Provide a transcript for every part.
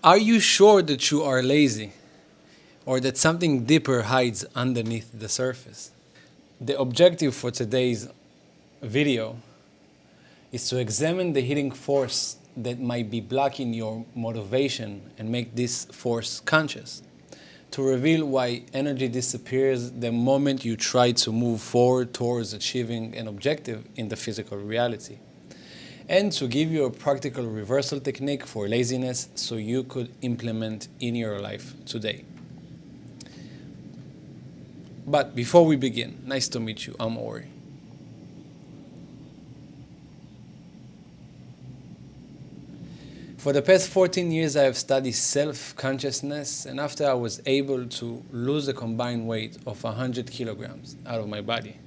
Are you sure that you are lazy or that something deeper hides underneath the surface? The objective for today's video is to examine the hidden force that might be blocking your motivation and make this force conscious. To reveal why energy disappears the moment you try to move forward towards achieving an objective in the physical reality. And to give you a practical reversal technique for laziness so you could implement in your life today. But before we begin, nice to meet you, I'm Ori. For the past 14 years, I have studied self-consciousness, and after I was able to lose a combined weight of 100 kilograms out of my body,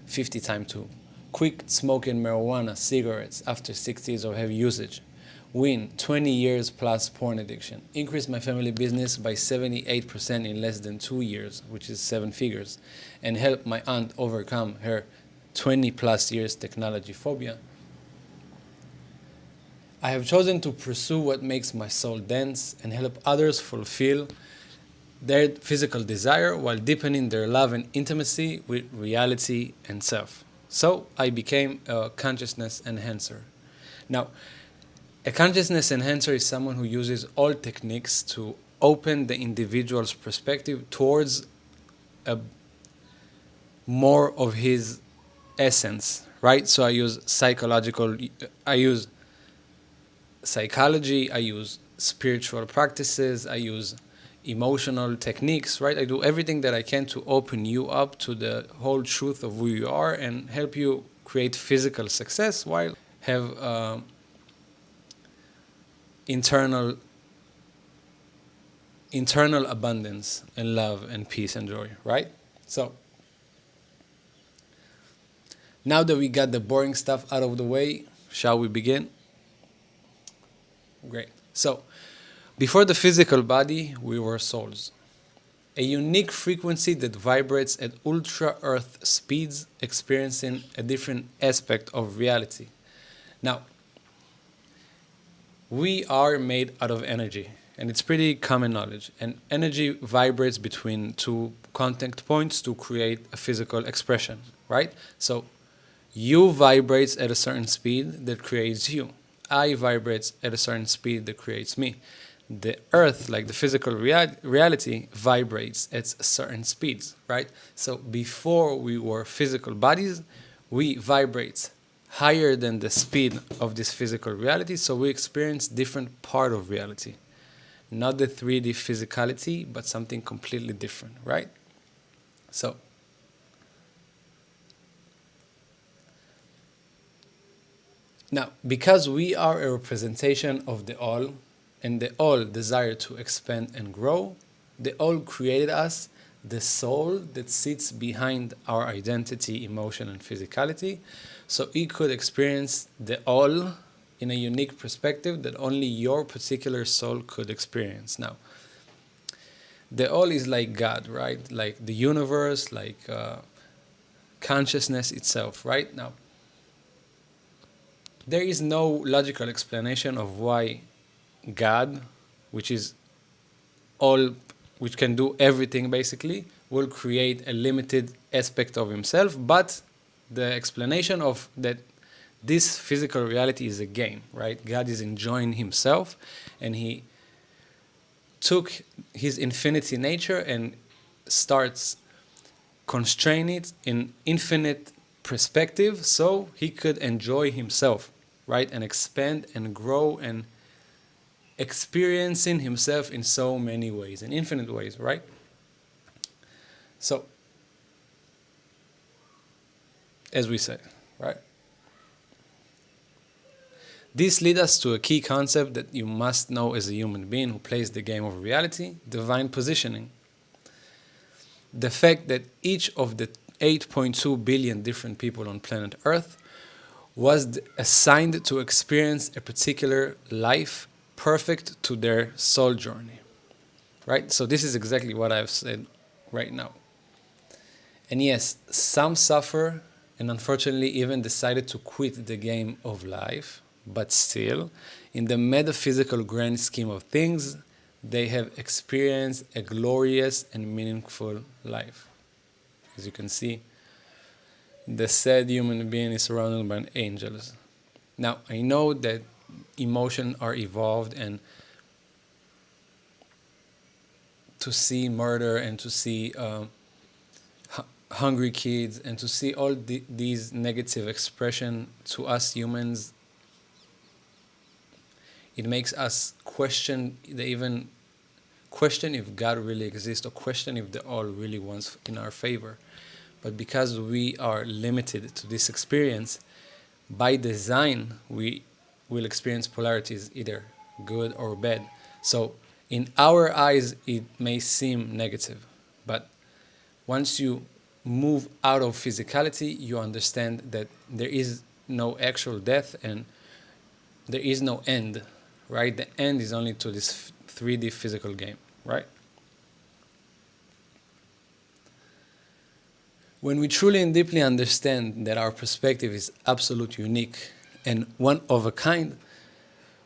50 times 2, quit smoking marijuana, cigarettes after 6 years of heavy usage, win 20 years plus porn addiction, increase my family business by 78% in less than 2 years, which is 7 figures, and help my aunt overcome her 20 plus years technology phobia, I have chosen to pursue what makes my soul dance and help others fulfill their physical desire while deepening their love and intimacy with reality and self. So I became a consciousness enhancer. Now, a consciousness enhancer is someone who uses all techniques to open the individual's perspective towards a more of his essence, right? So I use psychology, I use spiritual practices, I use emotional techniques, right? I do everything that I can to open you up to the whole truth of who you are and help you create physical success while have internal abundance and love and peace and joy, right? So now that we got the boring stuff out of the way, shall we begin? Great. So, before the physical body, we were souls. A unique frequency that vibrates at ultra-earth speeds, experiencing a different aspect of reality. Now, we are made out of energy, and it's pretty common knowledge. And energy vibrates between two contact points to create a physical expression, right? So, you vibrates at a certain speed that creates you. I vibrates at a certain speed that creates me. The earth, like the physical reality, vibrates at certain speeds, right? So before we were physical bodies, we vibrate higher than the speed of this physical reality, so we experience different part of reality. Not the 3D physicality, but something completely different, right? So now, because we are a representation of the all, and the all desire to expand and grow, the all created us, the soul that sits behind our identity, emotion, and physicality, so it could experience the all in a unique perspective that only your particular soul could experience. Now, the all is like God, right? Like the universe, like consciousness itself, right? Now, there is no logical explanation of why God, which is all, which can do everything basically, will create a limited aspect of himself, but the explanation of that this physical reality is a game, right? God is enjoying himself, and he took his infinity nature and starts constraining it in infinite perspective so he could enjoy himself, right? And expand and grow and experiencing himself in so many ways, in infinite ways, right? So, as we say, right? This leads us to a key concept that you must know as a human being who plays the game of reality, divine positioning. The fact that each of the 8.2 billion different people on planet Earth was assigned to experience a particular life perfect to their soul journey, right? So this is exactly what I've said right now. And yes, some suffer and unfortunately even decided to quit the game of life, but still, in the metaphysical grand scheme of things, they have experienced a glorious and meaningful life. As you can see, the said human being is surrounded by angels. Now, I know that emotions are evolved, and to see murder and to see hungry kids and to see all these negative expression to us humans, it makes us question, they even question if God really exists, or question if the all really wants in our favor. But because we are limited to this experience, by design, we will experience polarities, either good or bad. So in our eyes, it may seem negative, but once you move out of physicality, you understand that there is no actual death and there is no end, right? The end is only to this 3D physical game, right? When we truly and deeply understand that our perspective is absolutely unique and one of a kind,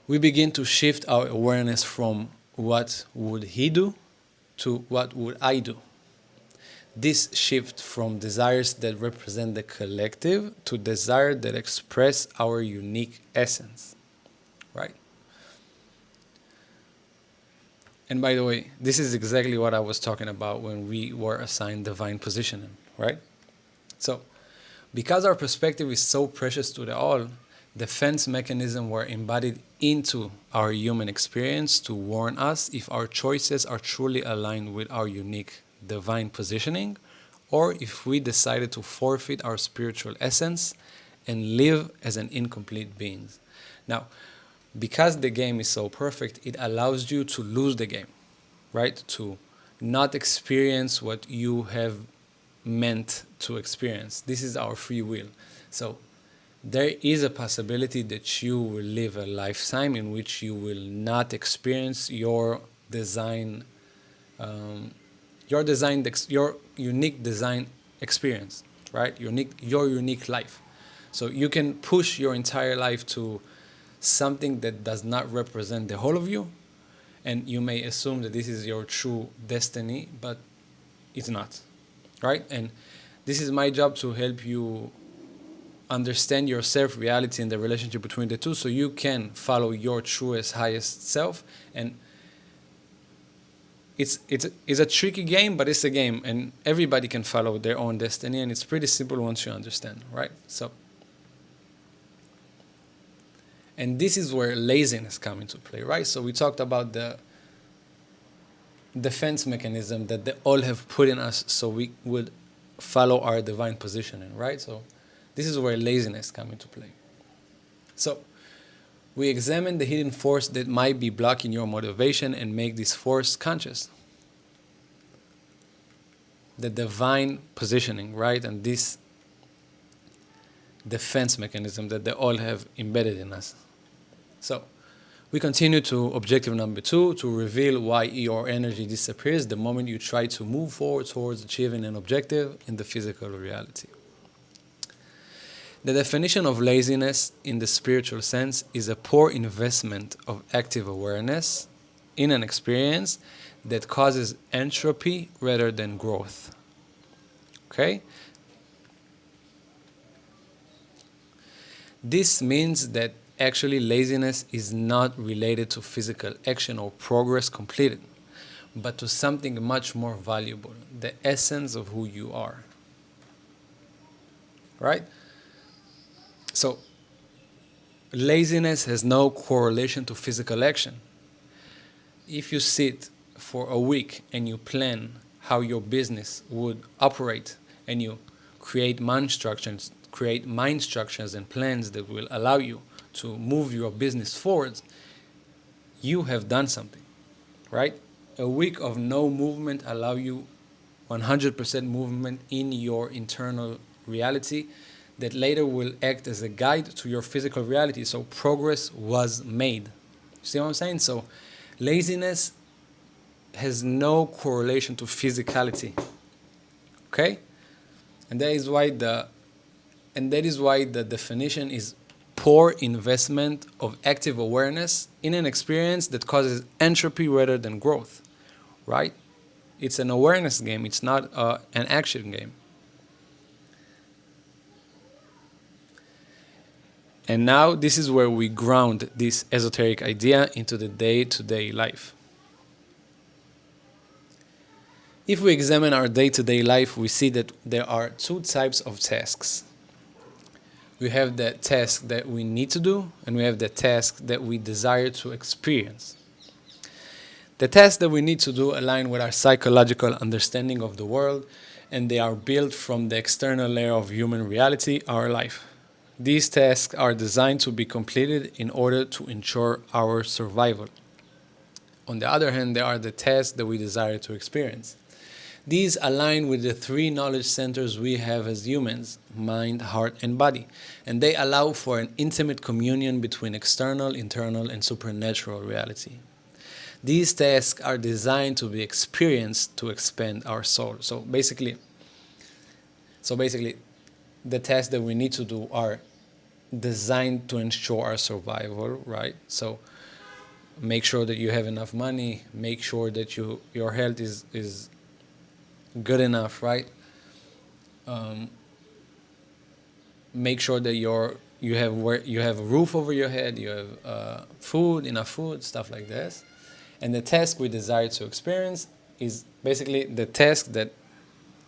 we begin to shift our awareness from what would he do to what would I do. This shift from desires that represent the collective to desires that express our unique essence, right? And by the way, this is exactly what I was talking about when we were assigned divine positioning, right? So, because our perspective is so precious to the all, defense mechanisms were embodied into our human experience to warn us if our choices are truly aligned with our unique divine positioning, or if we decided to forfeit our spiritual essence and live as an incomplete being. Now, because the game is so perfect, it allows you to lose the game, right? To not experience what you have meant to experience. This is our free will. So there is a possibility that you will live a lifetime in which you will not experience your design, your unique design experience, right? Your unique life. So you can push your entire life to something that does not represent the whole of you, and you may assume that this is your true destiny, but it's not, right? And this is my job to help you understand your self-reality and the relationship between the two, so you can follow your truest, highest self. And it's a tricky game, but it's a game, and everybody can follow their own destiny, and it's pretty simple once you understand, right? So, and this is where laziness comes into play, right? So we talked about the defense mechanism that they all have put in us so we would follow our divine positioning, right? So this is where laziness comes into play. So we examine the hidden force that might be blocking your motivation and make this force conscious. The divine positioning, right? And this defense mechanism that they all have embedded in us. So we continue to objective number 2, to reveal why your energy disappears the moment you try to move forward towards achieving an objective in the physical reality. The definition of laziness in the spiritual sense is a poor investment of active awareness in an experience that causes entropy rather than growth. Okay? This means that actually laziness is not related to physical action or progress completed, but to something much more valuable, the essence of who you are. Right? So, laziness has no correlation to physical action. If you sit for a week and you plan how your business would operate, and you create mind structures and plans that will allow you to move your business forward, you have done something, right? A week of no movement allow you 100% movement in your internal reality that later will act as a guide to your physical reality. So progress was made. See what I'm saying? So laziness has no correlation to physicality. Okay? And that is why the definition is poor investment of active awareness in an experience that causes entropy rather than growth, right? It's an awareness game. It's not an action game. And now this is where we ground this esoteric idea into the day-to-day life. If we examine our day-to-day life, we see that there are two types of tasks. We have the task that we need to do, and we have the task that we desire to experience. The tasks that we need to do align with our psychological understanding of the world, and they are built from the external layer of human reality, our life. These tasks are designed to be completed in order to ensure our survival. On the other hand, there are the tasks that we desire to experience. These align with the three knowledge centers we have as humans: mind, heart, and body, and they allow for an intimate communion between external, internal, and supernatural reality. These tasks are designed to be experienced to expand our soul. So basically, the tasks that we need to do are designed to ensure our survival, right? So make sure that you have enough money, make sure that your health is good enough, right? Make sure that you have a roof over your head, you have enough food, stuff like this. And the task we desire to experience is basically the task that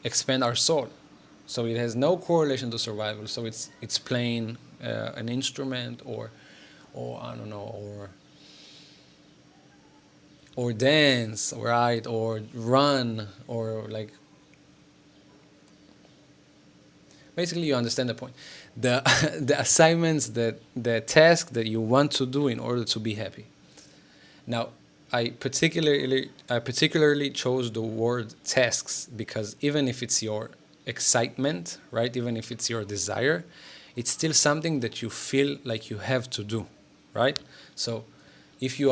expand our soul. So it has no correlation to survival. So it's playing an instrument, or I don't know, or dance, right, or run, or like. Basically, you understand the point. The assignments, the task that you want to do in order to be happy. Now, I particularly chose the word tasks because even if it's your excitement, right, even if it's your desire, it's still something that you feel like you have to do, right? So if you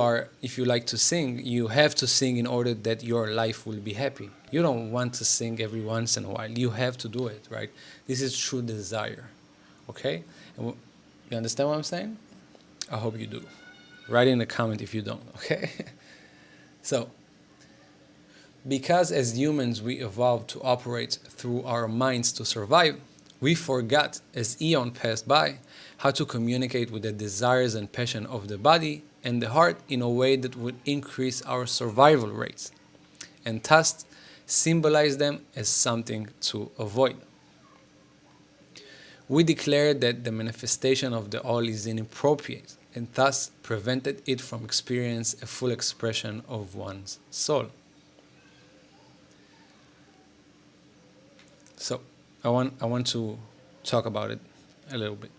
like to sing, you have to sing in order that your life will be happy. You don't want to sing every once in a while. You have to do it, right? This is true desire, okay? And you understand what I'm saying? I hope you do. Write in a comment if you don't, okay? So, because as humans we evolved to operate through our minds to survive, we forgot, as eon passed by, how to communicate with the desires and passion of the body and the heart in a way that would increase our survival rates, and thus symbolize them as something to avoid. We declared that the manifestation of the all is inappropriate, and thus prevented it from experiencing a full expression of one's soul. So I want to talk about it a little bit.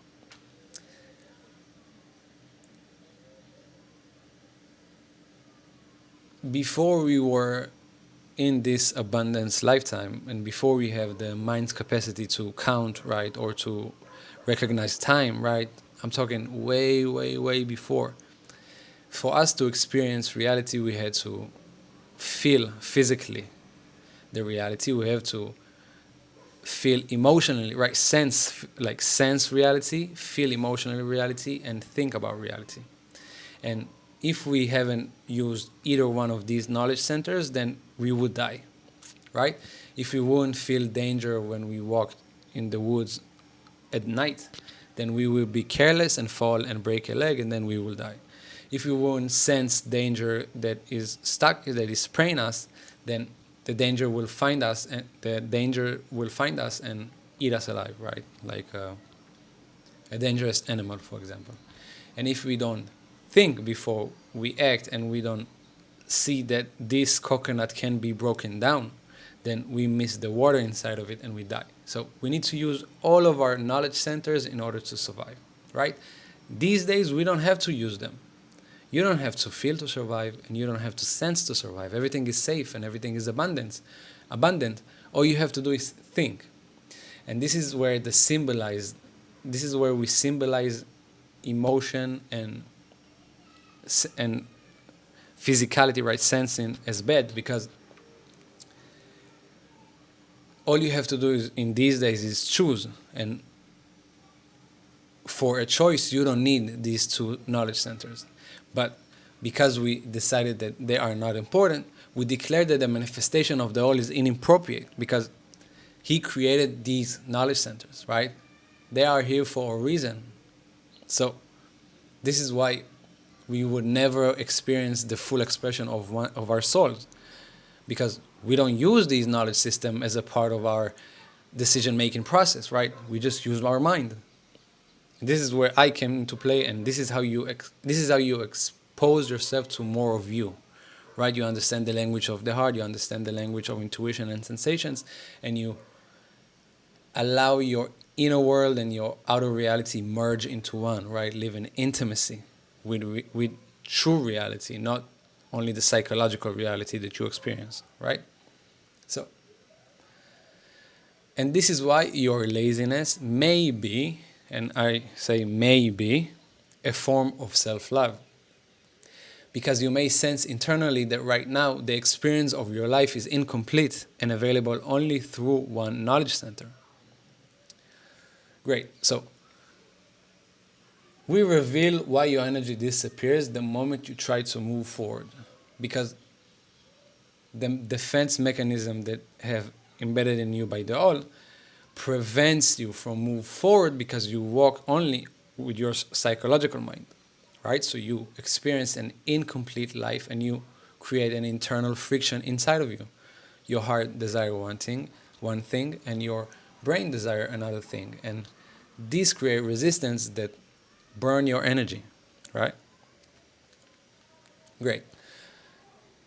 Before we were in this abundance lifetime, and before we have the mind's capacity to count, right, or to recognize time, right, I'm talking way, way, way before. For us to experience reality, we had to feel physically the reality. We have to feel emotionally, right? Sense reality, feel emotionally reality, and think about reality. And if we haven't used either one of these knowledge centers, then we would die, right? If we wouldn't feel danger when we walk in the woods at night, then we will be careless and fall and break a leg, and then we will die. If we won't sense danger that is spraying us, then the danger will find us, and eat us alive, right? Like a dangerous animal, for example. And if we don't think before we act, and we don't see that this coconut can be broken down, then we miss the water inside of it and we die. So we need to use all of our knowledge centers in order to survive, right? These days, we don't have to use them. You don't have to feel to survive, and you don't have to sense to survive. Everything is safe and everything is abundant. All you have to do is think. And this is where we symbolize emotion and physicality, right? Sensing as bad, because all you have to do in these days is choose. And for a choice, you don't need these two knowledge centers. But because we decided that they are not important, we declare that the manifestation of the all is inappropriate because he created these knowledge centers, right? They are here for a reason. So this is why we would never experience the full expression of one of our souls, because we don't use these knowledge system as a part of our decision-making process, right? We just use our mind. This is where I came into play, and this is how you expose yourself to more of you, right? You understand the language of the heart, you understand the language of intuition and sensations, and you allow your inner world and your outer reality merge into one, right? Live in intimacy with true reality, not only the psychological reality that you experience, right? So, and this is why your laziness may be, and I say may be, a form of self-love. Because you may sense internally that right now the experience of your life is incomplete and available only through one knowledge center. Great. So we reveal why your energy disappears the moment you try to move forward. Because the defense mechanism that have embedded in you by the all prevents you from move forward because you walk only with your psychological mind, right? So you experience an incomplete life and you create an internal friction inside of you. Your heart desires one thing, and your brain desires another thing. And these create resistance that burn your energy, right? Great.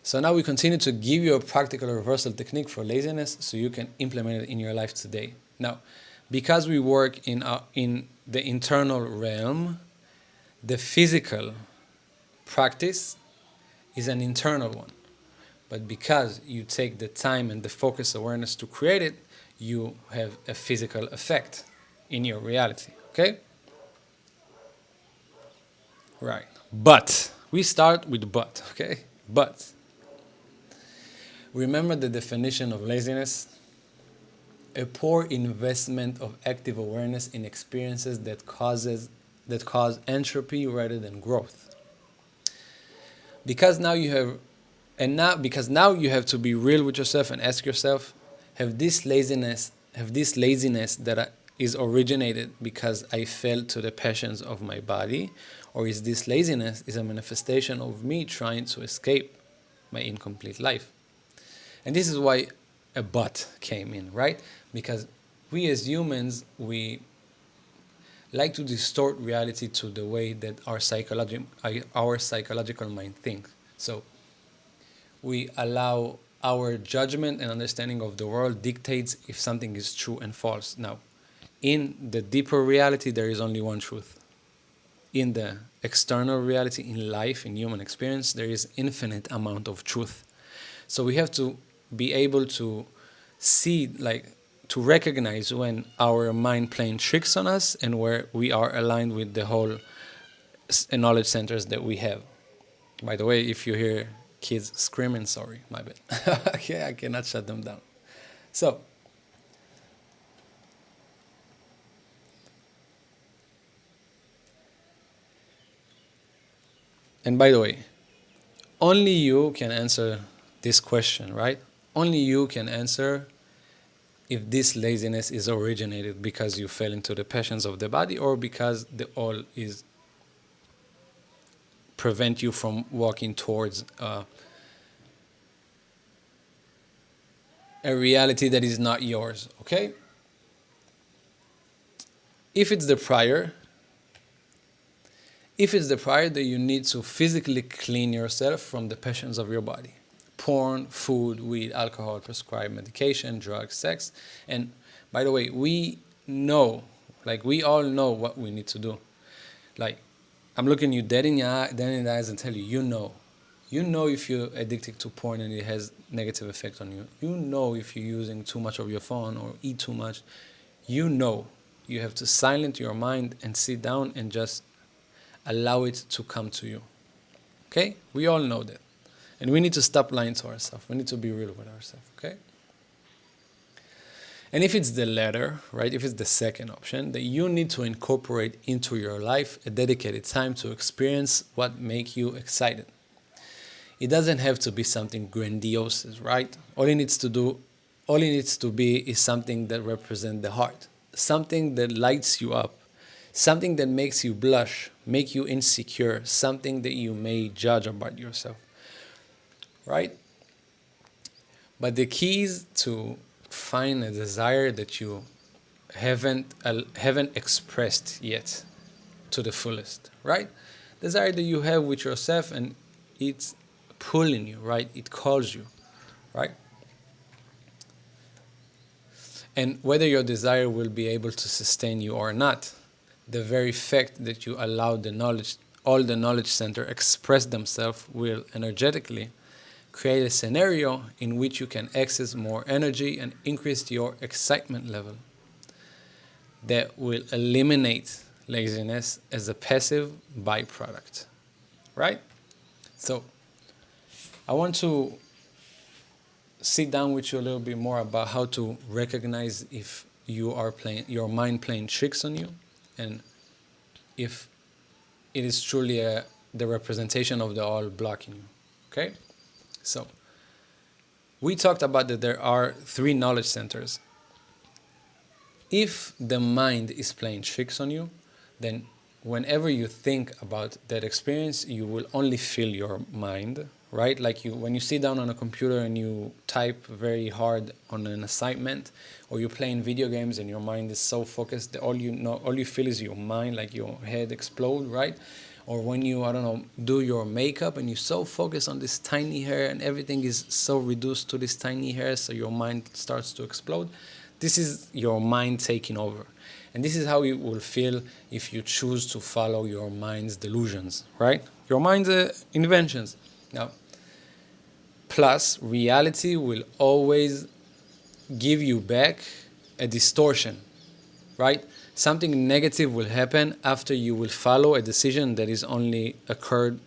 So now we continue to give you a practical reversal technique for laziness so you can implement it in your life today. Now, because we work in the internal realm, the physical practice is an internal one. But because you take the time and the focus awareness to create it, you have a physical effect in your reality, okay? Right. But we start with but, okay? But remember the definition of laziness? A poor investment of active awareness in experiences that cause entropy rather than growth. Because now you have to be real with yourself and ask yourself, have this laziness that is originated because I fell to the passions of my body, or is this laziness is a manifestation of me trying to escape my incomplete life? And this is why a but came in, right? Because we as humans, we like to distort reality to the way that our psychological mind thinks. So we allow our judgment and understanding of the world dictates if something is true and false. Now, in the deeper reality, there is only one truth. In the external reality, in life, in human experience, there is infinite amount of truth. So we have to be able to see, to recognize when our mind playing tricks on us and where we are aligned with the whole knowledge centers that we have. By the way, if you hear kids screaming, sorry, my bad. Okay, I cannot shut them down. So, and by the way, only you can answer this question, right? Only you can answer if this laziness is originated because you fell into the passions of the body or because the all is prevent you from walking towards a reality that is not yours, okay? If it's the prior that you need to physically clean yourself from the passions of your body. Porn, food, weed, alcohol, prescribed medication, drugs, sex. And by the way, we all know what we need to do. Like, I'm looking you dead in the eyes and tell you, you know if you're addicted to porn and it has negative effect on you. You know if you're using too much of your phone or eat too much. You know. You have to silence your mind and sit down and just allow it to come to you. Okay? We all know that. And we need to stop lying to ourselves. We need to be real with ourselves. Okay? And if it's the latter, right, if it's the second option, then you need to incorporate into your life a dedicated time to experience what makes you excited. It doesn't have to be something grandiose, right? All it needs to be is something that represents the heart, something that lights you up, something that makes you blush, make you insecure, something that you may judge about yourself, right? But the key is to find a desire that you haven't expressed yet to the fullest, right? Desire that you have with yourself, and it's pulling you, right? It calls you, right? And whether your desire will be able to sustain you or not, the very fact that you allow all the knowledge center express themselves will energetically create a scenario in which you can access more energy and increase your excitement level that will eliminate laziness as a passive byproduct, right? So I want to sit down with you a little bit more about how to recognize if you are your mind playing tricks on you, and if it is truly the representation of the all blocking you. Okay? So we talked about that there are 3 knowledge centers. If the mind is playing tricks on you, then whenever you think about that experience, you will only feel your mind, right? Like when you sit down on a computer and you type very hard on an assignment, or you're playing video games and your mind is so focused that all you feel is your mind, like your head explode, right? Or when you, I don't know, do your makeup and you're so focused on this tiny hair and everything is so reduced to this tiny hair, so your mind starts to explode. This is your mind taking over. And this is how you will feel if you choose to follow your mind's delusions, right? Your mind's inventions. Now, plus, reality will always give you back a distortion, right? Something negative will happen after you will follow a decision that is only occurred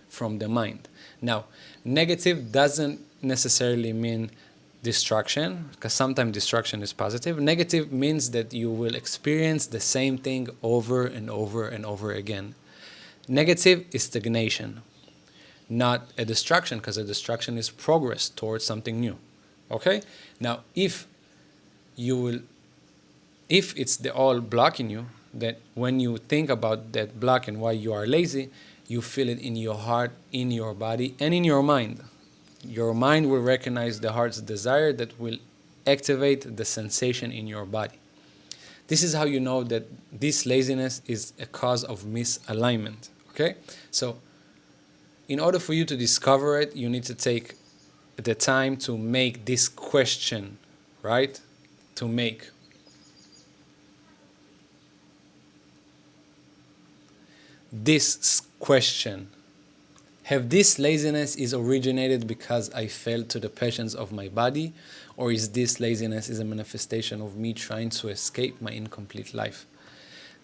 from the mind. Now, negative doesn't necessarily mean destruction, because sometimes destruction is positive. Negative means that you will experience the same thing over and over and over again. Negative is stagnation, not a destruction, because a destruction is progress towards something new. Okay? Now, if it's the all blocking you, that when you think about that block and why you are lazy, you feel it in your heart, in your body, and in your mind. Your mind will recognize the heart's desire that will activate the sensation in your body. This is how you know that this laziness is a cause of misalignment. Okay? So, in order for you to discover it, you need to take the time to make this question, right? To make. This question. Have this laziness is originated because I fell to the passions of my body, or is this laziness is a manifestation of me trying to escape my incomplete life?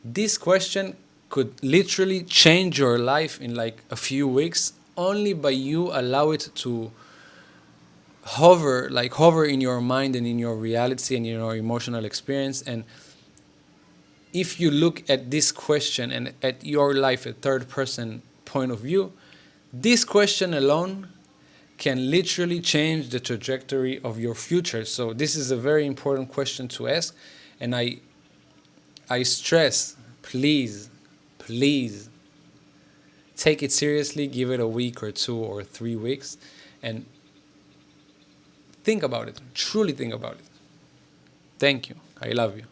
This question could literally change your life in like a few weeks, only by you allow it to hover in your mind and in your reality and in your emotional experience. And if you look at this question and at your life a third person point of view, this question alone can literally change the trajectory of your future. So this is a very important question to ask, and I stress, please take it seriously. Give it a week or 2 or 3 weeks, and think about it. Truly think about it. Thank you. I love you.